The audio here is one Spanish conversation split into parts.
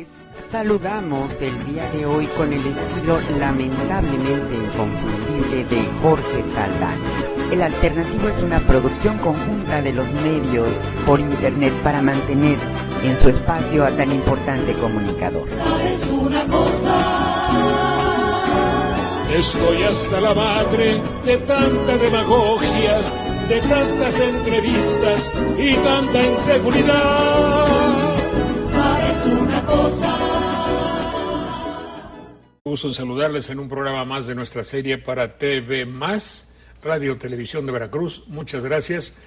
Les saludamos el día de hoy con el estilo lamentablemente inconfundible de Jorge Saldaña. El Alternativo es una producción conjunta de los medios por internet para mantener en su espacio a tan importante comunicador. ¿Sabes una cosa? Estoy hasta la madre de tanta demagogia, de tantas entrevistas y tanta inseguridad. ¿Sabes una cosa? Gusto en saludarles en un programa más de nuestra serie para TV Más, Radio Televisión de Veracruz. Muchas gracias.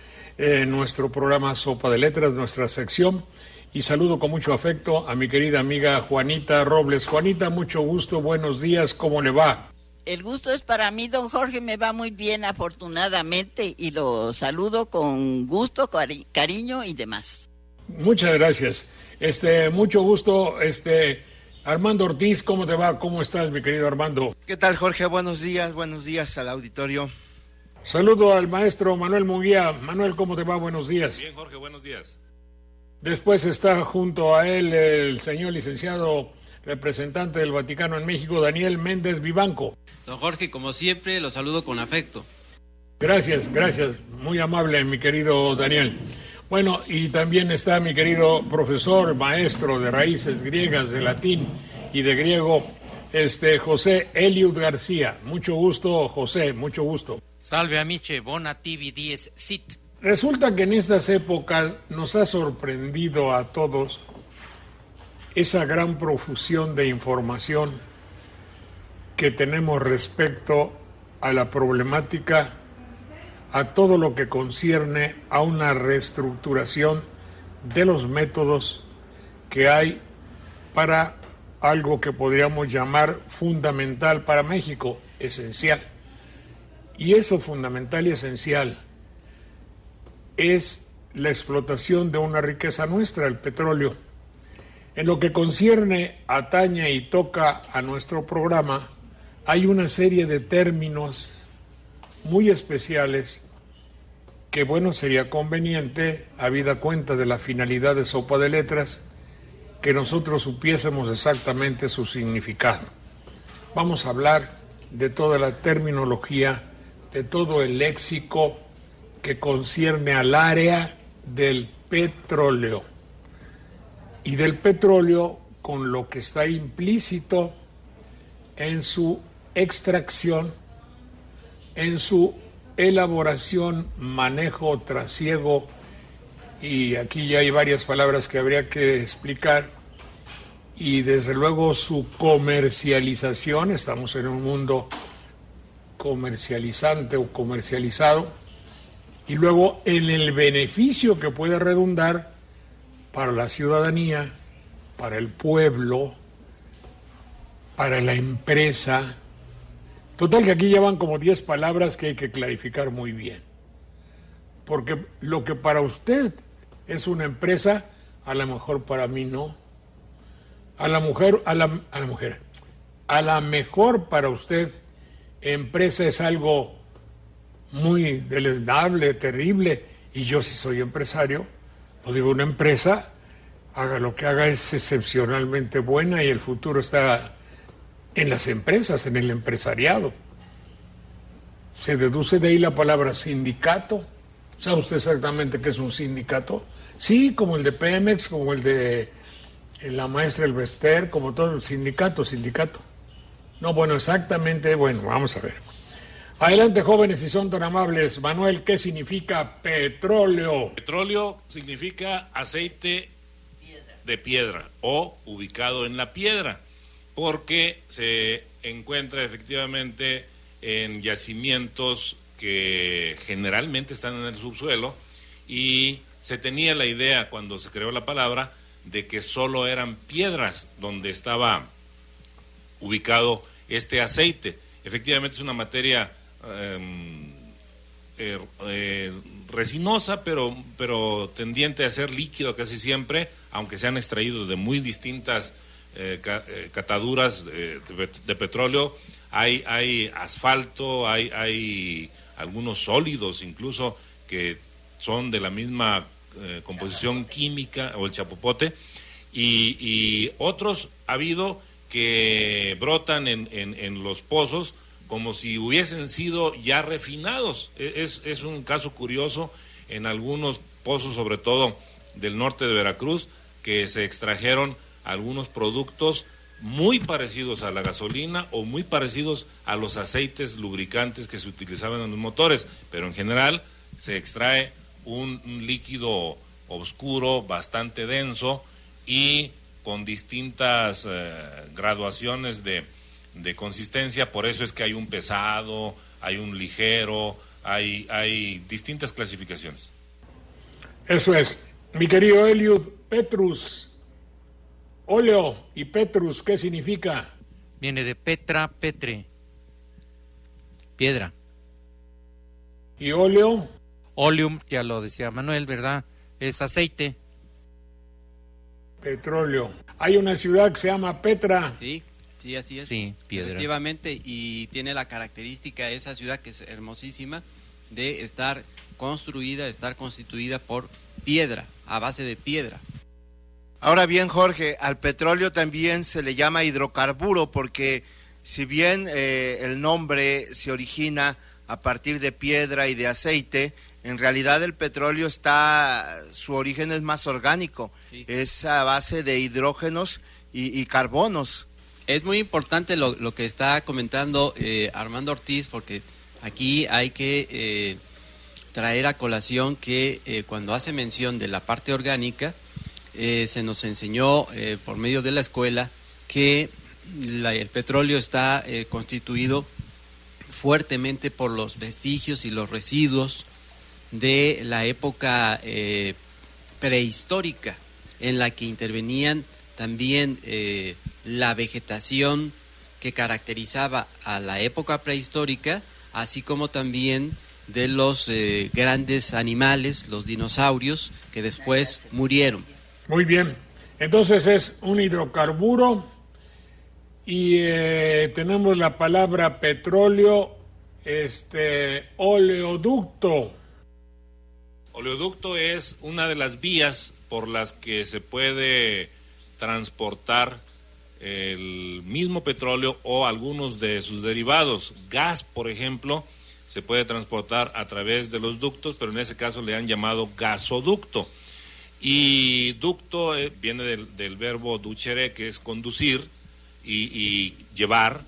Nuestro programa Sopa de Letras, nuestra sección. Y saludo con mucho afecto a mi querida amiga Juanita Robles. Juanita, mucho gusto, buenos días, ¿cómo le va? El gusto es para mí, don Jorge, me va muy bien afortunadamente y lo saludo con gusto, cariño y demás. Muchas gracias. Mucho gusto, Armando Ortiz, ¿cómo te va? ¿Cómo estás, mi querido Armando? ¿Qué tal, Jorge? Buenos días al auditorio. Saludo al maestro Manuel Munguía. Manuel, ¿cómo te va? Buenos días. Bien, Jorge, buenos días. Después está junto a él el señor licenciado representante del Vaticano en México, Daniel Méndez Vivanco. Don Jorge, como siempre, lo saludo con afecto. Gracias, muy amable, mi querido Daniel. Bueno, y también está mi querido profesor, maestro de raíces griegas, de latín y de griego, José Eliud García. Mucho gusto, José, mucho gusto. Salve amiche, bona tibi dies sit. Resulta que en estas épocas nos ha sorprendido a todos esa gran profusión de información que tenemos respecto a la problemática, a todo lo que concierne a una reestructuración de los métodos que hay para algo que podríamos llamar fundamental para México, esencial. Y eso fundamental y esencial es la explotación de una riqueza nuestra, el petróleo. En lo que concierne, atañe y toca a nuestro programa, hay una serie de términos muy especiales que, bueno, sería conveniente, habida cuenta de la finalidad de Sopa de Letras, que nosotros supiésemos exactamente su significado. Vamos a hablar de toda la terminología, de todo el léxico que concierne al área del petróleo. Y del petróleo con lo que está implícito en su extracción, en su elaboración, manejo, trasiego, y aquí ya hay varias palabras que habría que explicar, y desde luego su comercialización. Estamos en un mundo comercializante o comercializado, y luego en el beneficio que puede redundar para la ciudadanía, para el pueblo, para la empresa. Total que aquí ya van como 10 palabras que hay que clarificar muy bien. Porque lo que para usted es una empresa, a lo mejor para mí no. A la mejor para usted, empresa es algo muy deleznable, terrible, y yo si soy empresario, pues digo, una empresa, haga lo que haga, es excepcionalmente buena y el futuro está en las empresas, en el empresariado. Se deduce de ahí la palabra sindicato. ¿Sabe usted exactamente qué es un sindicato? Sí, como el de Pemex, como el de la maestra Elvester, como todo el sindicato. No, bueno, exactamente, bueno, vamos a ver. Adelante, jóvenes, si son tan amables. Manuel, ¿qué significa petróleo? Petróleo significa aceite de piedra o ubicado en la piedra, porque se encuentra efectivamente en yacimientos que generalmente están en el subsuelo, y se tenía la idea cuando se creó la palabra de que solo eran piedras donde estaba ubicado este aceite. Efectivamente es una materia resinosa, pero tendiente a ser líquido casi siempre, aunque se han extraído de muy distintas cataduras de petróleo. Hay asfalto, hay algunos sólidos incluso que son de la misma composición química, o el chapopote, y otros ha habido que brotan en los pozos como si hubiesen sido ya refinados. Es un caso curioso en algunos pozos, sobre todo del norte de Veracruz, que se extrajeron algunos productos muy parecidos a la gasolina o muy parecidos a los aceites lubricantes que se utilizaban en los motores, pero en general se extrae un líquido oscuro, bastante denso y con distintas graduaciones de consistencia. Por eso es que hay un pesado, hay un ligero, hay distintas clasificaciones. Eso es. Mi querido Eliud, Petrus, óleo y Petrus, ¿qué significa? Viene de Petra, Petre, piedra. ¿Y óleo? Oleum, ya lo decía Manuel, ¿verdad? Es aceite. Petróleo. Hay una ciudad que se llama Petra. Sí, así es. Sí, piedra. Efectivamente, y tiene la característica esa ciudad, que es hermosísima, de estar construida, estar constituida por piedra, a base de piedra. Ahora bien, Jorge, al petróleo también se le llama hidrocarburo porque si bien el nombre se origina a partir de piedra y de aceite, en realidad el petróleo su origen es más orgánico, sí. Es a base de hidrógenos y carbonos. Es muy importante lo que está comentando Armando Ortiz, porque aquí hay que traer a colación que cuando hace mención de la parte orgánica, se nos enseñó por medio de la escuela que el petróleo está constituido fuertemente por los vestigios y los residuos de la época prehistórica, en la que intervenían también la vegetación que caracterizaba a la época prehistórica, así como también de los grandes animales, los dinosaurios, que después murieron. Muy bien, entonces es un hidrocarburo y tenemos la palabra petróleo, oleoducto. Oleoducto es una de las vías por las que se puede transportar el mismo petróleo o algunos de sus derivados. Gas, por ejemplo, se puede transportar a través de los ductos, pero en ese caso le han llamado gasoducto. Y ducto viene del verbo ducere, que es conducir y llevar,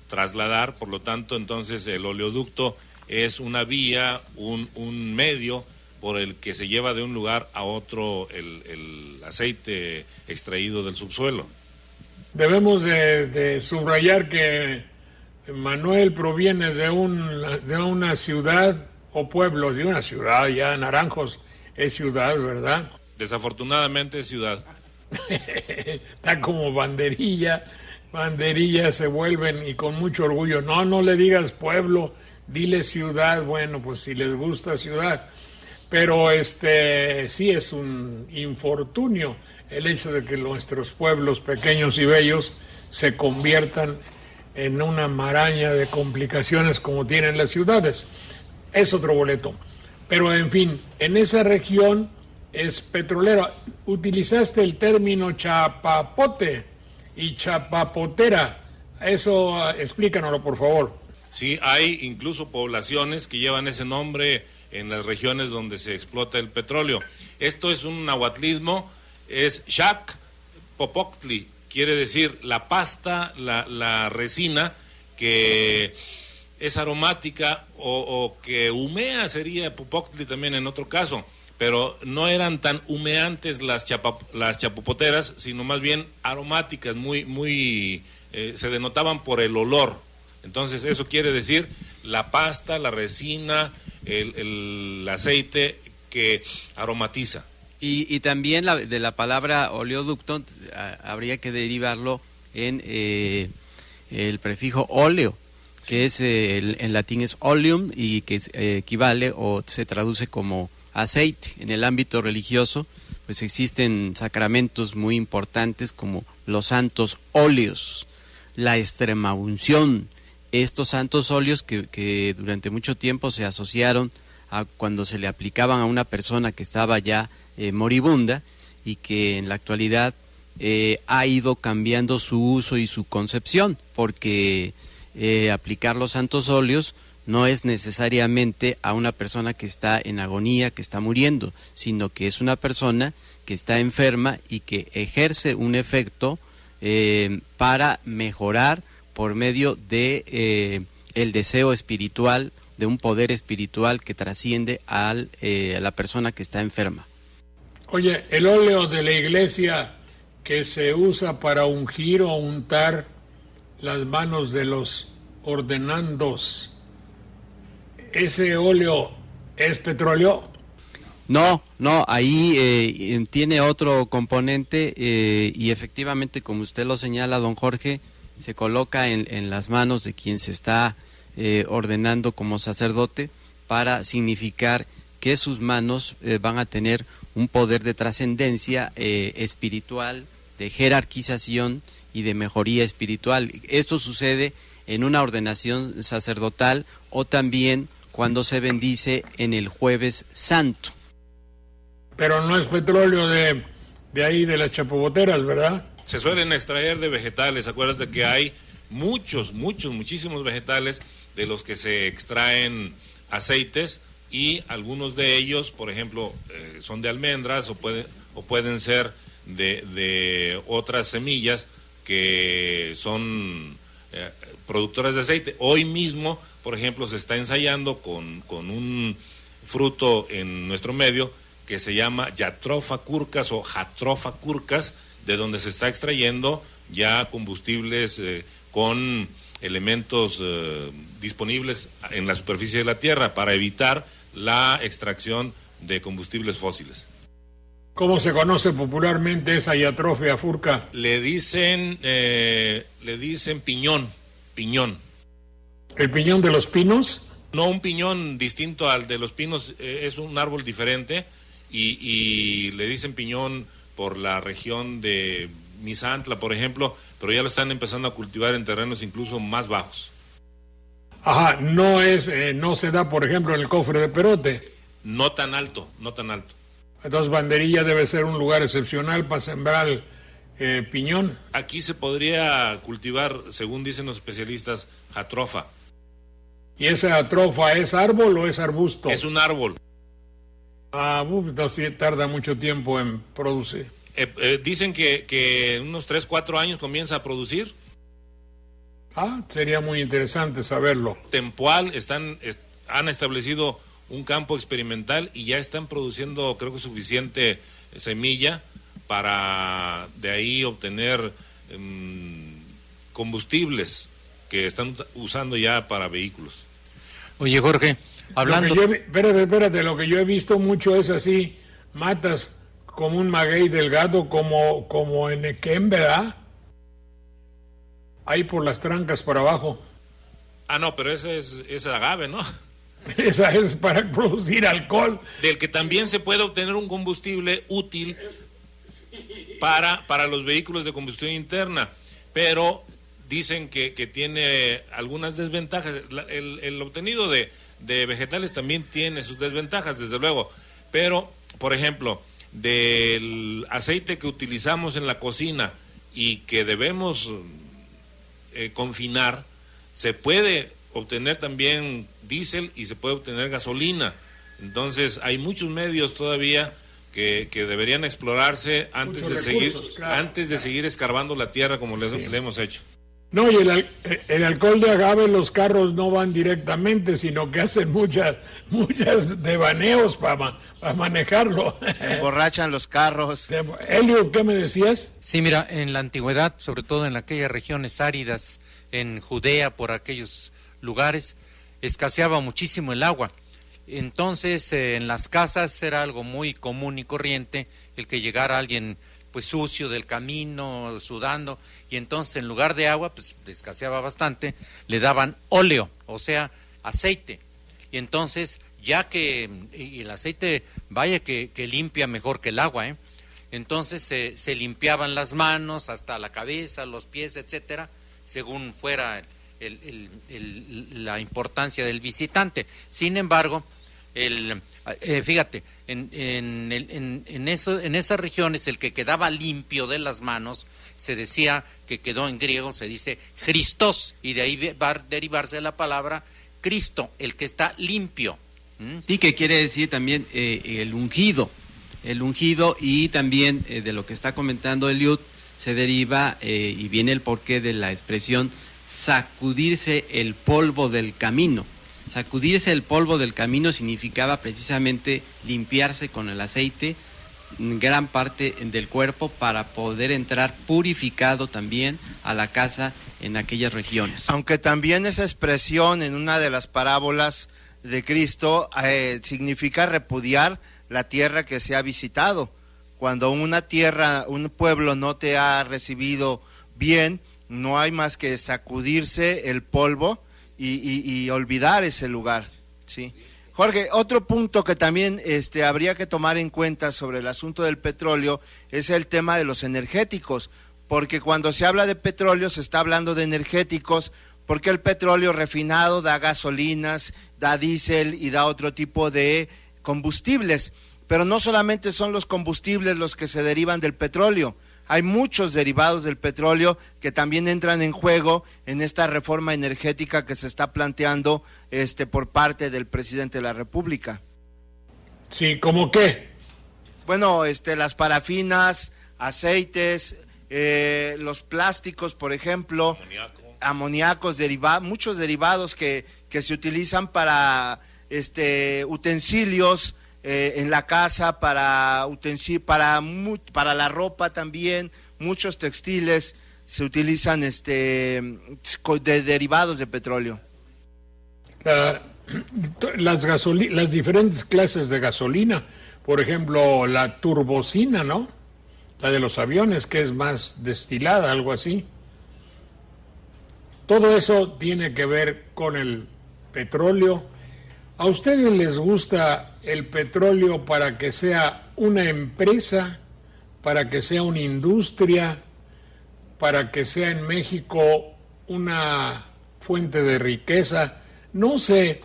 trasladar. Por lo tanto, entonces el oleoducto es una vía, un medio por el que se lleva de un lugar a otro el aceite extraído del subsuelo. Debemos de subrayar que Manuel proviene de una ciudad o pueblo, de una ciudad. Ya Naranjos es ciudad, ¿verdad? Desafortunadamente es ciudad. Está como banderilla se vuelven, y con mucho orgullo. No le digas pueblo, dile ciudad. Bueno, pues si les gusta ciudad. Pero sí es un infortunio el hecho de que nuestros pueblos pequeños y bellos se conviertan en una maraña de complicaciones como tienen las ciudades. Es otro boleto. Pero en fin, en esa región es petrolera. Utilizaste el término chapapote y chapapotera. Eso explícanoslo, por favor. Sí, hay incluso poblaciones que llevan ese nombre en las regiones donde se explota el petróleo. Esto es un nahuatlismo, es Xac Popoctli, quiere decir la pasta, la resina que es aromática o que humea, sería Popoctli también en otro caso, pero no eran tan humeantes las chapopoteras, sino más bien aromáticas, se denotaban por el olor. Entonces eso quiere decir la pasta, la resina, el aceite que aromatiza. Y también de la palabra oleoducto habría que derivarlo en el prefijo óleo, que es en latín es oleum, y que equivale o se traduce como aceite. En el ámbito religioso pues existen sacramentos muy importantes como los santos óleos, la extremaunción. Estos santos óleos que durante mucho tiempo se asociaron a cuando se le aplicaban a una persona que estaba ya moribunda, y que en la actualidad ha ido cambiando su uso y su concepción, porque aplicar los santos óleos no es necesariamente a una persona que está en agonía, que está muriendo, sino que es una persona que está enferma y que ejerce un efecto para mejorar por medio de el deseo espiritual, de un poder espiritual que trasciende a la persona que está enferma. Oye, el óleo de la iglesia que se usa para ungir o untar las manos de los ordenandos, ¿ese óleo es petróleo? No, ahí tiene otro componente y efectivamente, como usted lo señala, don Jorge, se coloca en las manos de quien se está ordenando como sacerdote para significar que sus manos van a tener un poder de trascendencia espiritual, de jerarquización y de mejoría espiritual. Esto sucede en una ordenación sacerdotal o también cuando se bendice en el Jueves Santo. Pero no es petróleo de las chapoboteras, ¿verdad? Se suelen extraer de vegetales. Acuérdate que hay muchísimos vegetales de los que se extraen aceites, y algunos de ellos, por ejemplo, son de almendras o pueden ser de otras semillas que son productoras de aceite. Hoy mismo, por ejemplo, se está ensayando con un fruto en nuestro medio que se llama Jatropha curcas o Jatropha curcas, de donde se está extrayendo ya combustibles con elementos disponibles en la superficie de la Tierra para evitar la extracción de combustibles fósiles. ¿Cómo se conoce popularmente esa Jatropha furca? Le dicen piñón. ¿El piñón de los pinos? No, un piñón distinto al de los pinos, es un árbol diferente y le dicen piñón por la región de Misantla, por ejemplo, pero ya lo están empezando a cultivar en terrenos incluso más bajos. Ajá, no se da, por ejemplo, en el Cofre de Perote. No tan alto. Entonces Banderilla debe ser un lugar excepcional para sembrar piñón. Aquí se podría cultivar, según dicen los especialistas, Jatropha. ¿Y esa Jatropha es árbol o es arbusto? Es un árbol. Entonces tarda mucho tiempo en producir. Dicen que en unos 3-4 años comienza a producir. Sería muy interesante saberlo. Tempoal han establecido un campo experimental y ya están produciendo, creo que suficiente semilla para de ahí obtener combustibles que están usando ya para vehículos. Oye, Jorge, hablando... Espérate, lo que yo he visto mucho es así, matas como un maguey delgado, como en Equén, ¿verdad? Ahí por las trancas para abajo. No, pero ese es agave, ¿no? Esa es para producir alcohol. Del que también se puede obtener un combustible útil para los vehículos de combustión interna, pero dicen que tiene algunas desventajas. El obtenido de vegetales también tiene sus desventajas, desde luego, pero, por ejemplo, del aceite que utilizamos en la cocina y que debemos confinar, se puede obtener también diésel y se puede obtener gasolina. Entonces hay muchos medios todavía que deberían explorarse antes de seguir escarbando la tierra como le hemos hecho. No, y el alcohol de agave, los carros no van directamente, sino que hacen muchas devaneos para manejarlo. Se emborrachan los carros. Elio, ¿qué me decías? Sí, mira, en la antigüedad, sobre todo en aquellas regiones áridas, en Judea, por aquellos lugares, escaseaba muchísimo el agua. Entonces, en las casas era algo muy común y corriente el que llegara alguien pues sucio del camino, sudando, y entonces en lugar de agua, pues escaseaba bastante, le daban óleo, o sea, aceite. Y entonces, ya que y el aceite, vaya que limpia mejor que el agua, entonces se limpiaban las manos hasta la cabeza, los pies, etcétera, según fuera la importancia del visitante. Sin embargo, Fíjate, en esas regiones el que quedaba limpio de las manos se decía que quedó en griego, se dice Christos, y de ahí va a derivarse la palabra Cristo, el que está limpio. Sí, que quiere decir también el ungido, y también de lo que está comentando Eliud se deriva y viene el porqué de la expresión sacudirse el polvo del camino. Sacudirse el polvo del camino significaba precisamente limpiarse con el aceite gran parte del cuerpo para poder entrar purificado también a la casa en aquellas regiones. Aunque también esa expresión en una de las parábolas de Cristo significa repudiar la tierra que se ha visitado. Cuando una tierra, un pueblo no te ha recibido bien, no hay más que sacudirse el polvo y olvidar ese lugar, ¿sí? Jorge, otro punto que también habría que tomar en cuenta sobre el asunto del petróleo es el tema de los energéticos, porque cuando se habla de petróleo se está hablando de energéticos, porque el petróleo refinado da gasolinas, da diésel y da otro tipo de combustibles, pero no solamente son los combustibles los que se derivan del petróleo, hay muchos derivados del petróleo que también entran en juego en esta reforma energética que se está planteando por parte del presidente de la República. Sí, ¿cómo qué? Bueno, las parafinas, aceites, los plásticos, por ejemplo, amoníacos, muchos derivados que se utilizan para utensilios en la casa, para la ropa también, muchos textiles se utilizan de derivados de petróleo. Las diferentes clases de gasolina, por ejemplo, la turbocina, ¿no? La de los aviones, que es más destilada, algo así. Todo eso tiene que ver con el petróleo. ¿A ustedes les gusta el petróleo para que sea una empresa, para que sea una industria, para que sea en México una fuente de riqueza? No sé,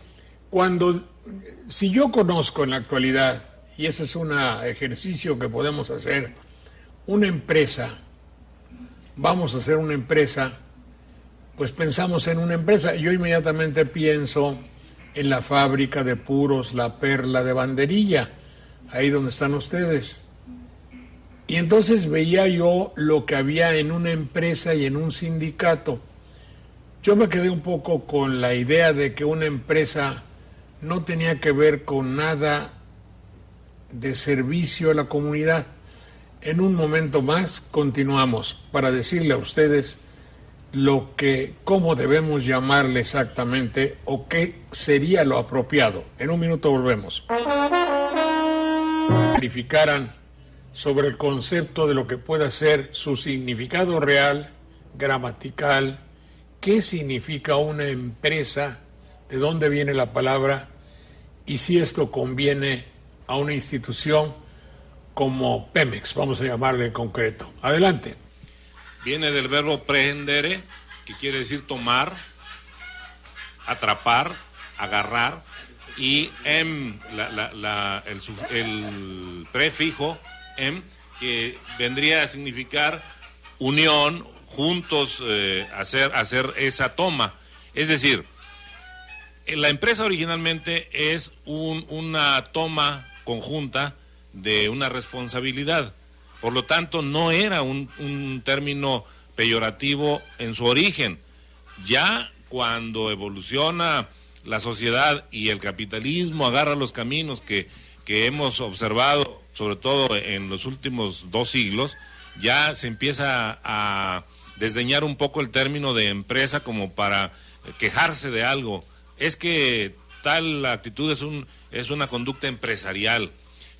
si yo conozco en la actualidad, y ese es un ejercicio que podemos hacer, una empresa, vamos a hacer una empresa, pues pensamos en una empresa, yo inmediatamente pienso en la fábrica de puros La Perla de Banderilla, ahí donde están ustedes. Y entonces veía yo lo que había en una empresa y en un sindicato. Yo me quedé un poco con la idea de que una empresa no tenía que ver con nada de servicio a la comunidad. En un momento más continuamos para decirle a ustedes cómo debemos llamarle exactamente o qué sería lo apropiado. En un minuto volvemos. Verificaran sobre el concepto de lo que pueda ser su significado real, gramatical, qué significa una empresa, de dónde viene la palabra y si esto conviene a una institución como Pemex, vamos a llamarle en concreto. Adelante. Viene del verbo prehendere, que quiere decir tomar, atrapar, agarrar, y el prefijo em, que vendría a significar unión, juntos, hacer esa toma. Es decir, la empresa originalmente es una toma conjunta de una responsabilidad. Por lo tanto, no era un término peyorativo en su origen. Ya cuando evoluciona la sociedad y el capitalismo agarra los caminos que hemos observado, sobre todo en los últimos 2 siglos, ya se empieza a desdeñar un poco el término de empresa como para quejarse de algo. Es que tal actitud es una conducta empresarial,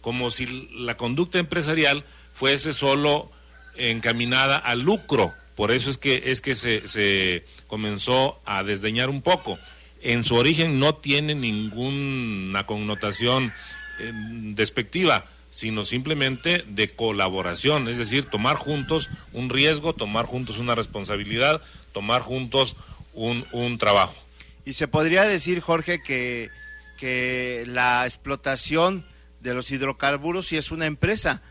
como si la conducta empresarial fuese solo encaminada al lucro. Por eso es que se comenzó a desdeñar un poco. En su origen no tiene ninguna connotación despectiva, sino simplemente de colaboración, es decir, tomar juntos un riesgo, tomar juntos una responsabilidad, tomar juntos un trabajo. Y se podría decir, Jorge, que que la explotación de los hidrocarburos sí es una empresa,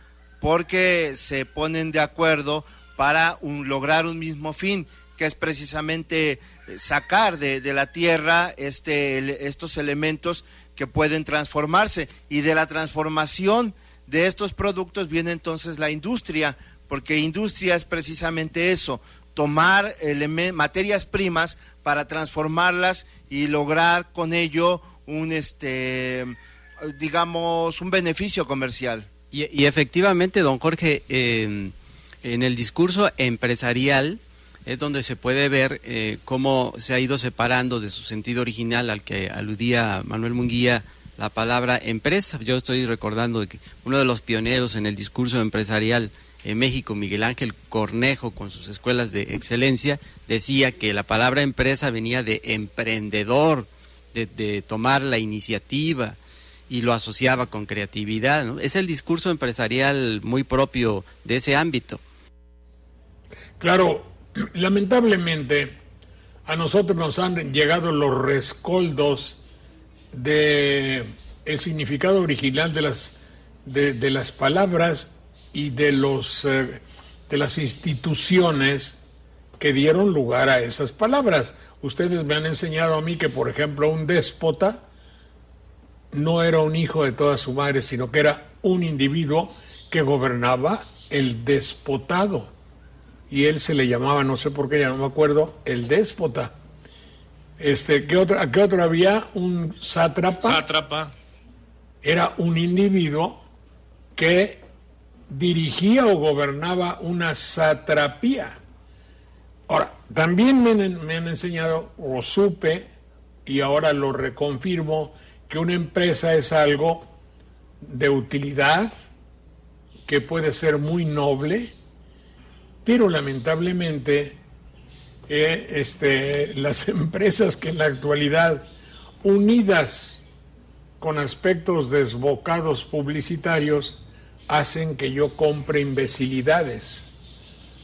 porque se ponen de acuerdo para lograr un mismo fin, que es precisamente sacar de la tierra estos elementos que pueden transformarse, y de la transformación de estos productos viene entonces la industria, porque industria es precisamente eso, tomar materias primas para transformarlas y lograr con ello un beneficio comercial. Y efectivamente, don Jorge, en el discurso empresarial es donde se puede ver cómo se ha ido separando de su sentido original al que aludía Manuel Munguía la palabra empresa. Yo estoy recordando que uno de los pioneros en el discurso empresarial en México, Miguel Ángel Cornejo, con sus escuelas de excelencia, decía que la palabra empresa venía de emprendedor, de tomar la iniciativa, y lo asociaba con creatividad, ¿no? Es el discurso empresarial muy propio de ese ámbito. Claro, lamentablemente a nosotros nos han llegado los rescoldos de el significado original de las palabras y de las instituciones que dieron lugar a esas palabras. Ustedes me han enseñado a mí que, por ejemplo, un déspota no era un hijo de toda su madre, sino que era un individuo que gobernaba el despotado. Y él se le llamaba, no sé por qué, ya no me acuerdo, el déspota. ¿Qué otro había? Un sátrapa. Sátrapa. Era un individuo que dirigía o gobernaba una satrapía. Ahora, también me han enseñado, o supe, y ahora lo reconfirmo, que una empresa es algo de utilidad, que puede ser muy noble, pero lamentablemente las empresas que en la actualidad, unidas con aspectos desbocados publicitarios, hacen que yo compre imbecilidades,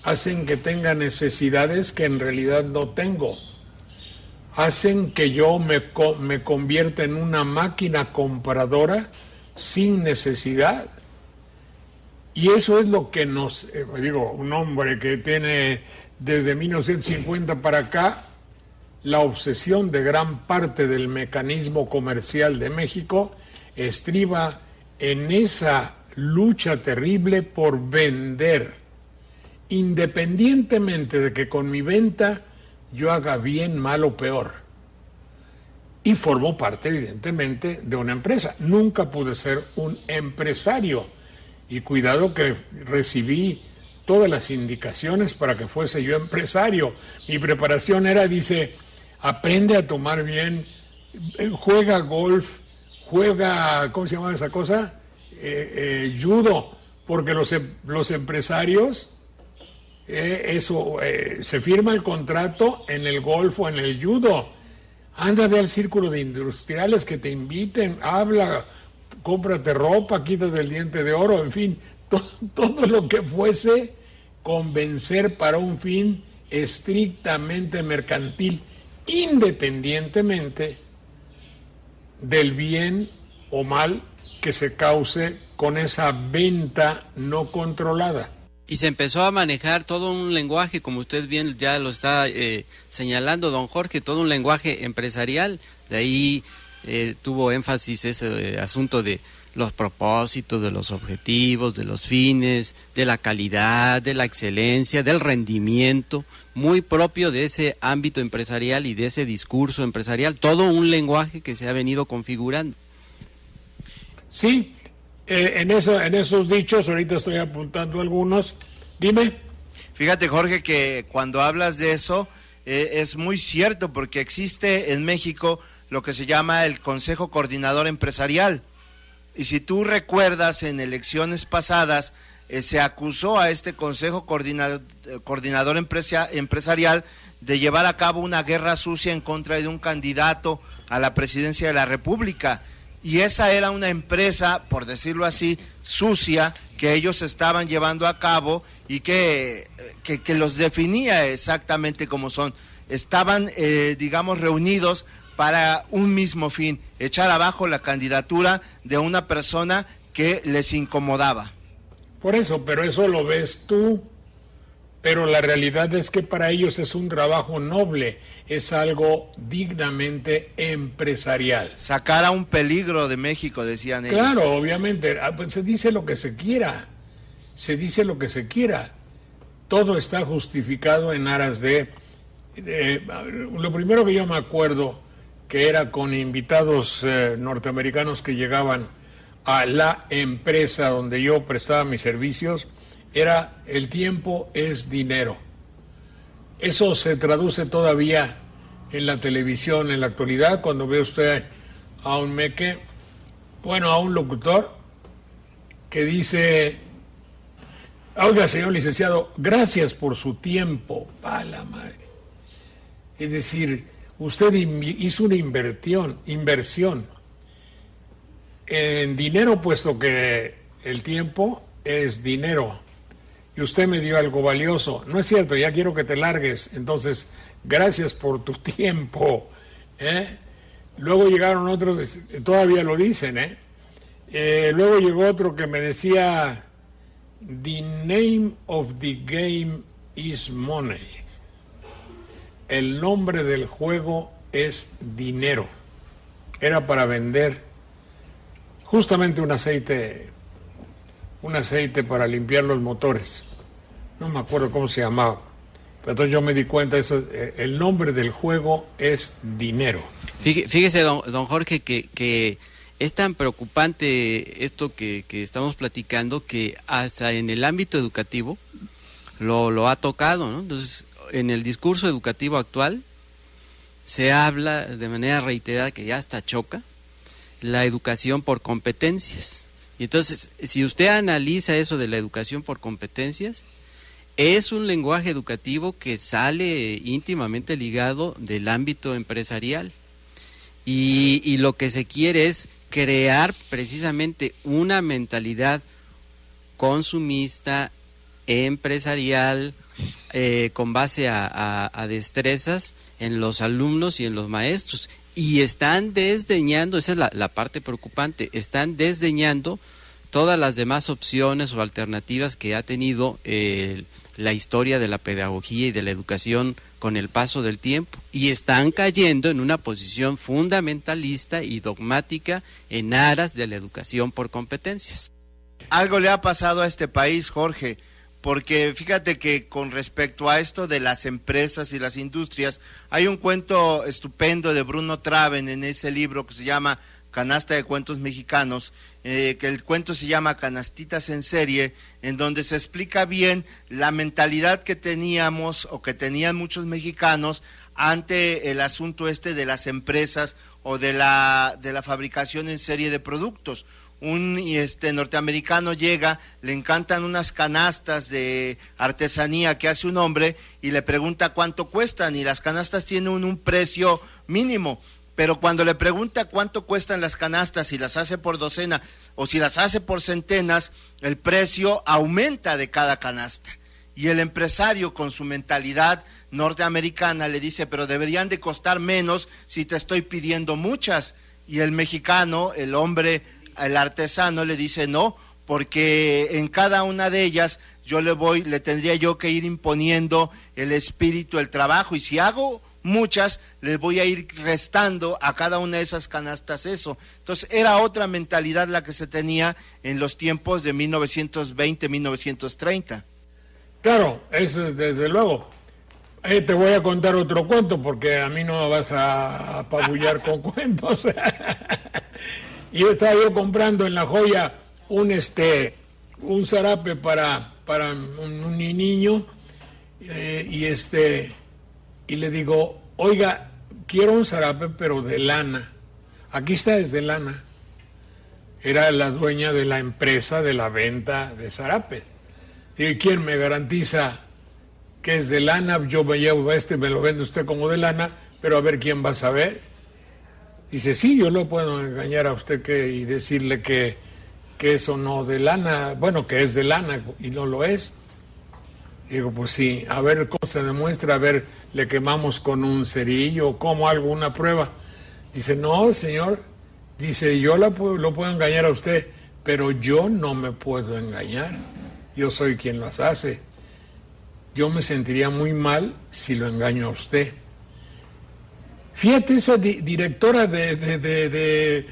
hacen que tenga necesidades que en realidad no tengo, hacen que yo me convierta en una máquina compradora sin necesidad. Y eso es lo que nos, un hombre que tiene desde 1950 para acá la obsesión de gran parte del mecanismo comercial de México estriba en esa lucha terrible por vender, independientemente de que con mi venta yo haga bien, mal o peor. Y formo parte, evidentemente, de una empresa. Nunca pude ser un empresario. Y cuidado que recibí todas las indicaciones para que fuese yo empresario. Mi preparación era, dice, aprende a tomar bien, juega golf, juega, ¿cómo se llama esa cosa? Judo, porque los empresarios, se firma el contrato en el golf o en el judo. Ándate al círculo de industriales que te inviten, habla, cómprate ropa, quítate el diente de oro, en fin, todo lo que fuese convencer para un fin estrictamente mercantil, independientemente del bien o mal que se cause con esa venta no controlada. Y se empezó a manejar todo un lenguaje, como usted bien ya lo está señalando, don Jorge, todo un lenguaje empresarial. De ahí tuvo énfasis ese asunto de los propósitos, de los objetivos, de los fines, de la calidad, de la excelencia, del rendimiento, muy propio de ese ámbito empresarial y de ese discurso empresarial. Todo un lenguaje que se ha venido configurando. Sí. En esos dichos, ahorita estoy apuntando algunos. Dime. Fíjate, Jorge, que cuando hablas de eso, es muy cierto, porque existe en México lo que se llama el Consejo Coordinador Empresarial. Y si tú recuerdas, en elecciones pasadas, se acusó a este Consejo Coordinador Empresarial de llevar a cabo una guerra sucia en contra de un candidato a la presidencia de la República. Y esa era una empresa, por decirlo así, sucia, que ellos estaban llevando a cabo y que los definía exactamente como son. Estaban, reunidos para un mismo fin, echar abajo la candidatura de una persona que les incomodaba. Por eso, pero eso lo ves tú, pero la realidad es que para ellos es un trabajo noble, es algo dignamente empresarial. Sacar a un peligro de México, decían ellos. Claro, obviamente, pues se dice lo que se quiera, se dice lo que se quiera, todo está justificado en aras de lo primero que yo me acuerdo, que era con invitados norteamericanos que llegaban a la empresa donde yo prestaba mis servicios, era: el tiempo es dinero. Eso se traduce todavía en la televisión en la actualidad, cuando ve usted a un meque, bueno, a un locutor que dice: oiga, señor licenciado, gracias por su tiempo. ¡Pa la madre! Es decir, usted hizo una inversión en dinero, puesto que el tiempo es dinero. Y usted me dio algo valioso. No es cierto, ya quiero que te largues. Entonces, gracias por tu tiempo. Luego llegaron otros, todavía lo dicen, luego llegó otro que me decía: the name of the game is money. El nombre del juego es dinero. Era para vender justamente un aceite para limpiar los motores. No me acuerdo cómo se llamaba. Pero entonces yo me di cuenta, el nombre del juego es dinero. Fíjese, don Jorge, que es tan preocupante esto que estamos platicando, que hasta en el ámbito educativo lo ha tocado, ¿no? Entonces, en el discurso educativo actual se habla de manera reiterada, que ya hasta choca, la educación por competencias. Y entonces, si usted analiza eso de la educación por competencias, es un lenguaje educativo que sale íntimamente ligado del ámbito empresarial. Y lo que se quiere es crear precisamente una mentalidad consumista, empresarial, con base a destrezas en los alumnos y en los maestros. Y están desdeñando, esa es la parte preocupante, están desdeñando todas las demás opciones o alternativas que ha tenido la historia de la pedagogía y de la educación con el paso del tiempo, y están cayendo en una posición fundamentalista y dogmática en aras de la educación por competencias. Algo le ha pasado a este país, Jorge, porque fíjate que con respecto a esto de las empresas y las industrias, hay un cuento estupendo de Bruno Traven en ese libro que se llama Canasta de Cuentos Mexicanos, que el cuento se llama Canastitas en Serie, en donde se explica bien la mentalidad que teníamos o que tenían muchos mexicanos ante el asunto de las empresas o de la fabricación en serie de productos. Un norteamericano llega, le encantan unas canastas de artesanía que hace un hombre y le pregunta cuánto cuestan, y las canastas tienen un precio mínimo, pero cuando le pregunta cuánto cuestan las canastas, si las hace por docena o si las hace por centenas, el precio aumenta de cada canasta. Y el empresario, con su mentalidad norteamericana, le dice: pero deberían de costar menos si te estoy pidiendo muchas. Y el mexicano, el hombre, el artesano, le dice: no, porque en cada una de ellas le tendría yo que ir imponiendo el espíritu, el trabajo, y si hago muchas, les voy a ir restando a cada una de esas canastas eso. Entonces era otra mentalidad la que se tenía en los tiempos de 1920, 1930. Claro, eso desde luego. Te voy a contar otro cuento, porque a mí no me vas a apabullar con cuentos. Y estaba yo comprando en La Joya un zarape para un niño, y le digo: oiga, quiero un zarape pero de lana. Aquí está, es de lana. Era la dueña de la empresa de la venta de zarapes. ¿Y quién me garantiza que es de lana? Yo me llevo me lo vende usted como de lana, pero a ver quién va a saber. Dice: sí, yo no puedo engañar a usted y decirle que eso no de lana, bueno, que es de lana y no lo es. Digo: pues sí, a ver cómo se demuestra, a ver, le quemamos con un cerillo, como algo, una prueba. Dice, no, señor, dice, yo lo puedo engañar a usted, pero yo no me puedo engañar. Yo soy quien las hace. Yo me sentiría muy mal si lo engaño a usted. Fíjate, esa directora de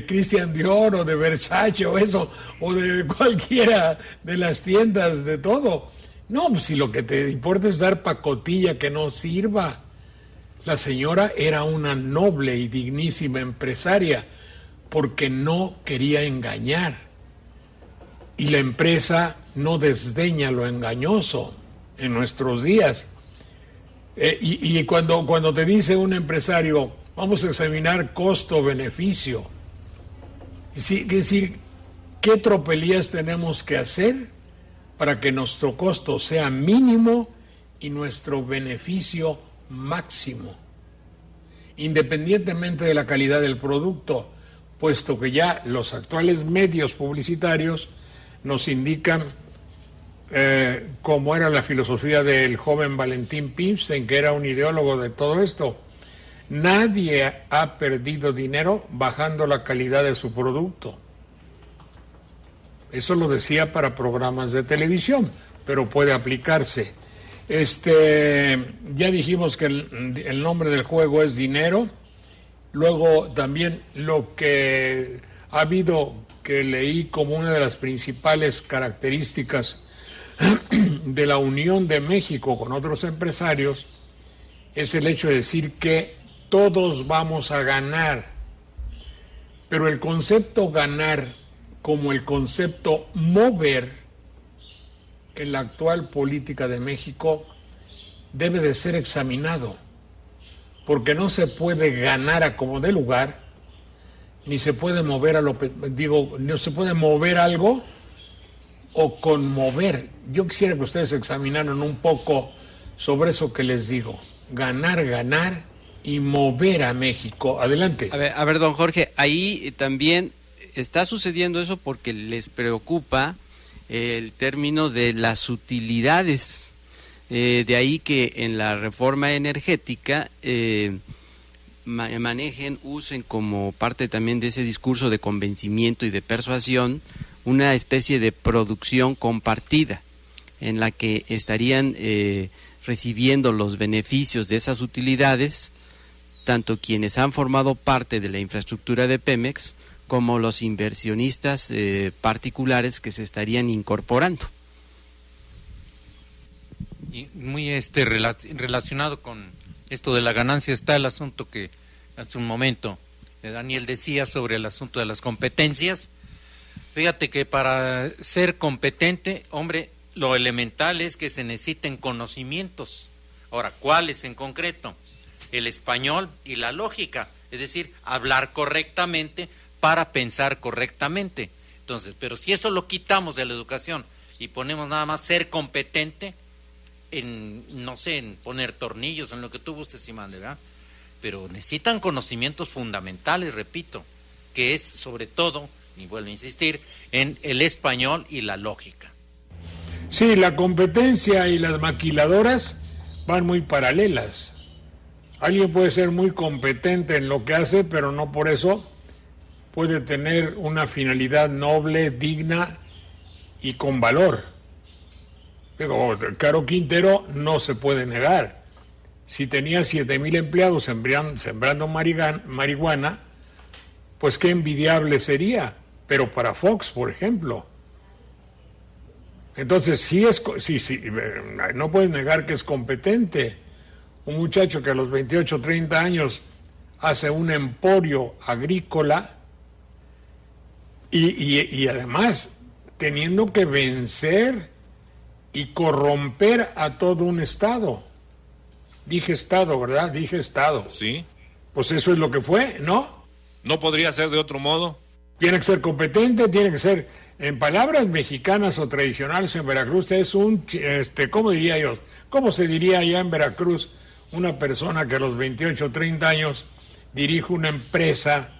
Christian Dior o de Versace o eso, o de cualquiera de las tiendas de todo. No, pues si lo que te importa es dar pacotilla que no sirva. La señora era una noble y dignísima empresaria porque no quería engañar. Y la empresa no desdeña lo engañoso en nuestros días. Y cuando te dice un empresario, vamos a examinar costo-beneficio, es decir, ¿qué tropelías tenemos que hacer para que nuestro costo sea mínimo y nuestro beneficio máximo? Independientemente de la calidad del producto, puesto que ya los actuales medios publicitarios nos indican cómo era la filosofía del joven Valentín Pimstein, que era un ideólogo de todo esto. Nadie ha perdido dinero bajando la calidad de su producto. Eso lo decía para programas de televisión, pero puede aplicarse. Ya dijimos que el nombre del juego es dinero. Luego también lo que ha habido, que leí como una de las principales características de la unión de México con otros empresarios, es el hecho de decir que todos vamos a ganar. Pero el concepto ganar, como el concepto mover en la actual política de México, debe de ser examinado, porque no se puede ganar a como de lugar, ni se puede mover no se puede mover algo o conmover. Yo quisiera que ustedes examinaran un poco sobre eso que les digo, ganar y mover a México. Adelante. A ver, don Jorge, ahí también está sucediendo eso porque les preocupa el término de las utilidades. De ahí que en la reforma energética manejen, usen como parte también de ese discurso de convencimiento y de persuasión una especie de producción compartida en la que estarían recibiendo los beneficios de esas utilidades tanto quienes han formado parte de la infraestructura de Pemex como los inversionistas particulares que se estarían incorporando. Y muy relacionado con esto de la ganancia está el asunto que hace un momento Daniel decía sobre el asunto de las competencias. Fíjate que para ser competente, hombre, lo elemental es que se necesiten conocimientos. Ahora, ¿cuáles en concreto? El español y la lógica, es decir, hablar correctamente para pensar correctamente. Entonces, pero si eso lo quitamos de la educación y ponemos nada más ser competente en, no sé, en poner tornillos, en lo que tú gustes y mandes, ¿verdad? Pero necesitan conocimientos fundamentales, repito, que es sobre todo, y vuelvo a insistir, en el español y la lógica. Sí, la competencia y las maquiladoras van muy paralelas. Alguien puede ser muy competente en lo que hace, pero no por eso puede tener una finalidad noble, digna y con valor. Digo, Caro Quintero no se puede negar. Si tenía 7,000 empleados sembrando marihuana, pues qué envidiable sería. Pero para Fox, por ejemplo. Entonces, sí, no puedes negar que es competente. Un muchacho que a los 28, 30 años hace un emporio agrícola y además teniendo que vencer y corromper a todo un Estado. Dije Estado, ¿verdad? Dije Estado. Sí. Pues eso es lo que fue, ¿no? ¿No podría ser de otro modo? Tiene que ser competente, tiene que ser, en palabras mexicanas o tradicionales en Veracruz, es un, ¿cómo diría yo? ¿Cómo se diría allá en Veracruz una persona que a los 28 o 30 años dirige una empresa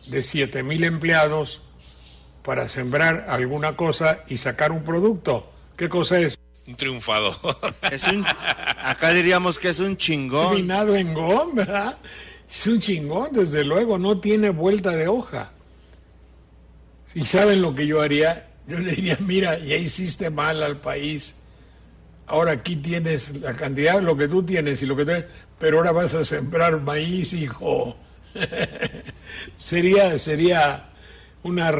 de 7,000 empleados para sembrar alguna cosa y sacar un producto? ¿Qué cosa es? Un triunfador. Acá diríamos que es un chingón. Terminado en gom, ¿verdad? Es un chingón, desde luego, no tiene vuelta de hoja. ¿Y saben lo que yo haría? Yo le diría, mira, ya hiciste mal al país. Ahora aquí tienes la cantidad de lo que tú tienes y lo que tienes, pero ahora vas a sembrar maíz, hijo. sería una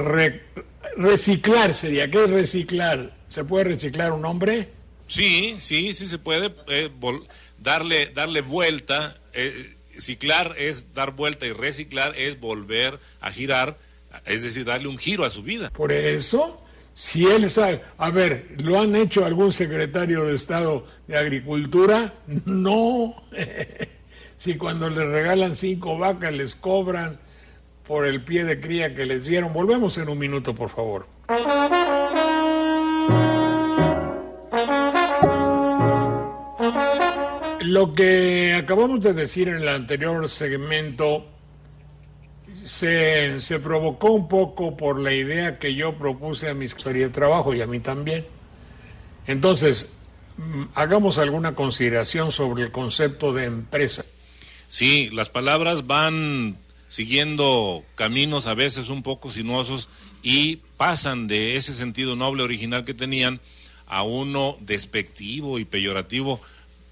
reciclar sería. ¿Qué es reciclar? ¿Se puede reciclar un hombre? Sí se puede darle vuelta. Ciclar es dar vuelta y reciclar es volver a girar, es decir, darle un giro a su vida. Por eso, si él sabe, a ver, ¿lo han hecho algún secretario de Estado de Agricultura? No. Si cuando les regalan 5 vacas les cobran por el pie de cría que les dieron. Volvemos en un minuto, por favor. Lo que acabamos de decir en el anterior segmento se provocó un poco por la idea que yo propuse a mi secretaría de trabajo y a mí también. Entonces, hagamos alguna consideración sobre el concepto de empresa. Sí, las palabras van siguiendo caminos a veces un poco sinuosos y pasan de ese sentido noble original que tenían a uno despectivo y peyorativo.